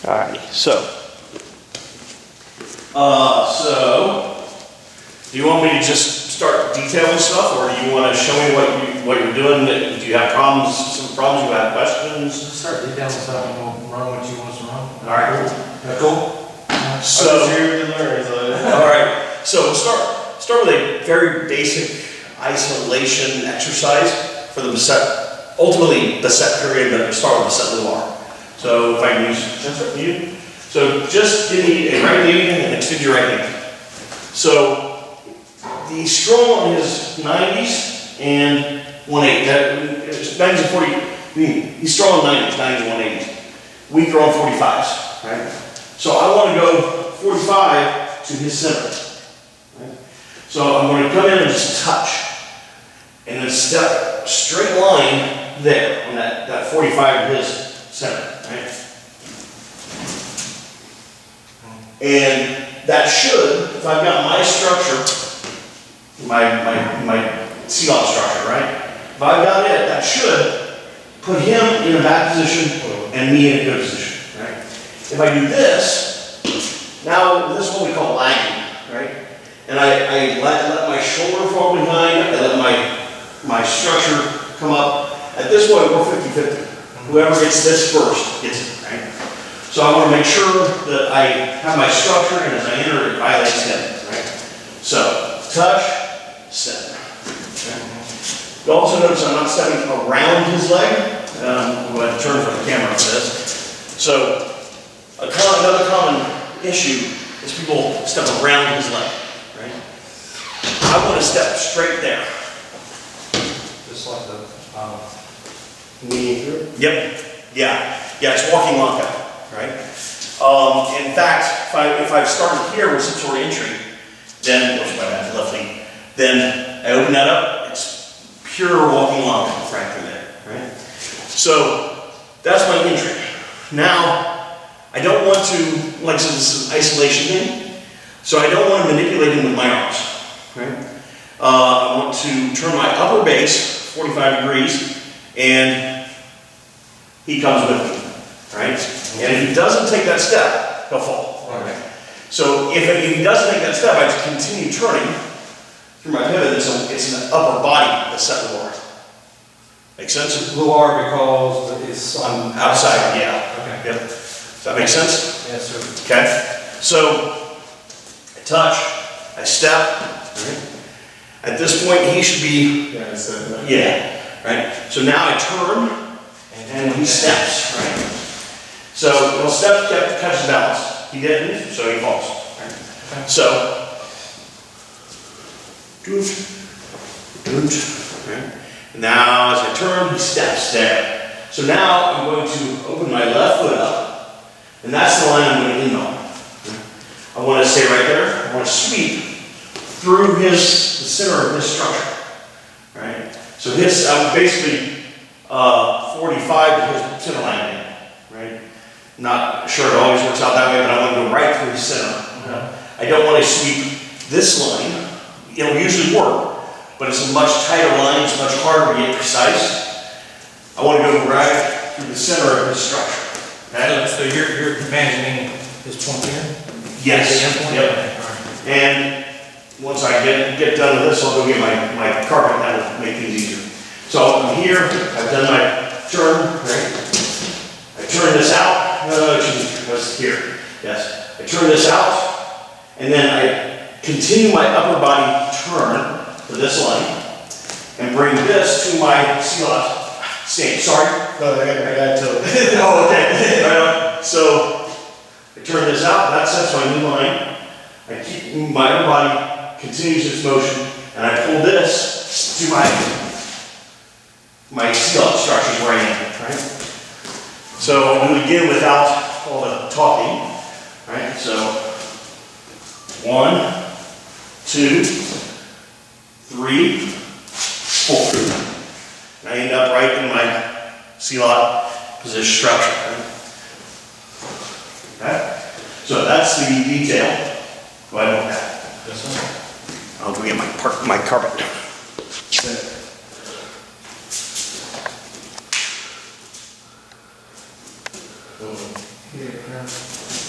Alrighty, so do you want me to just start detailing stuff, or do you want to show me what you're doing? Do you have problems, some problems, you have questions? Just start detailing stuff and we'll run what you want us to run. Alright, Cool? so, I'm just here to learn, so. alright, so we'll start with a very basic isolation exercise for the beset, ultimately beset period, but we'll start with beset lumbar. So if I can use Jennifer, you. So just give me a right knee and extend your right knee. So he's strong on his 90s and 180. 90s and 40. He's strong on 90s, 90s, 180s. Weaker on 45s. Right? So I want to go 45 to his center. Right? So I'm going to come in and just touch, and then step straight line there on that 45 to his center. Right? And that should, if I've got my structure, my C-lock structure, right? If I've got it, that should put him in a bad position and me in a good position, right? If I do this, now this is what we call lagging, right? And I let my shoulder fall behind, I let my structure come up. At this point, we're 50-50. Whoever gets this first gets it, right? So I want to make sure that I have my structure, and as I enter, it violates him, right? So, touch, step. Okay. You'll also notice I'm not stepping around his leg. I'm going to turn from the camera for this. So, another common issue is people step around his leg, right? I want to step straight there. Just like the, Knee through? Yep. Yeah, it's walking lockout, right? In fact, if I've started here with some sort of entry, then, which my bad, left knee, then I open that up, it's pure walking lockout right through there, right? So, that's my entry. Now, I don't want to, like I said, this is an isolation thing, so I don't want to manipulate him with my arms, right? I want to turn my upper base 45 degrees, and he comes with me, right? And if he doesn't take that step, he'll fall. Right. So if he doesn't take that step, I just continue turning through my pivot. It's an upper body beset lumbar. Make sense? Lumbar because it's on Outside, yeah. Okay. Yep. Does that make sense? Yes, sir. Okay. So I touch, I step. Right? At this point, he should be. Yeah. Right? So now I turn, and he steps, right? So he'll step, catch his balance. He didn't, so he falls. Right? Okay. So, right? Now as I turn, he steps there. So now I'm going to open my left foot up, and that's the line I'm going to end on. I want to stay right there. I want to sweep through the center of his structure. Right? So I'm basically 45 to his center line, right? Not sure it always works out that way, but I want to go right through his center. I don't want to sweep this line. It'll usually work, but it's a much tighter line. It's much harder to get precise. I want to go right through the center of his structure. Okay? So you're imagining this point here? Yes. The end point? Yep. All right. And once I get done with this, I'll go get my carpet. That'll make things easier. So I'm here, I've done my turn, right? I turn this out, it was here, yes. I turn this out, and then I continue my upper body turn to this line, and bring this to my C-lock stance. Sorry? No, I got to. Oh, okay. Right on. So I turn this out, that sets my new line. I keep my upper body continues its motion, and I pull this to my C-lock structure where I am, right? So I'll do it again without all the talking, right? So 1, 2, 3, 4. And I end up right in my C-lock position structure, right? Okay? So that's the detail. Go ahead with that. Yes, sir. I'll go get my carpet. Yeah.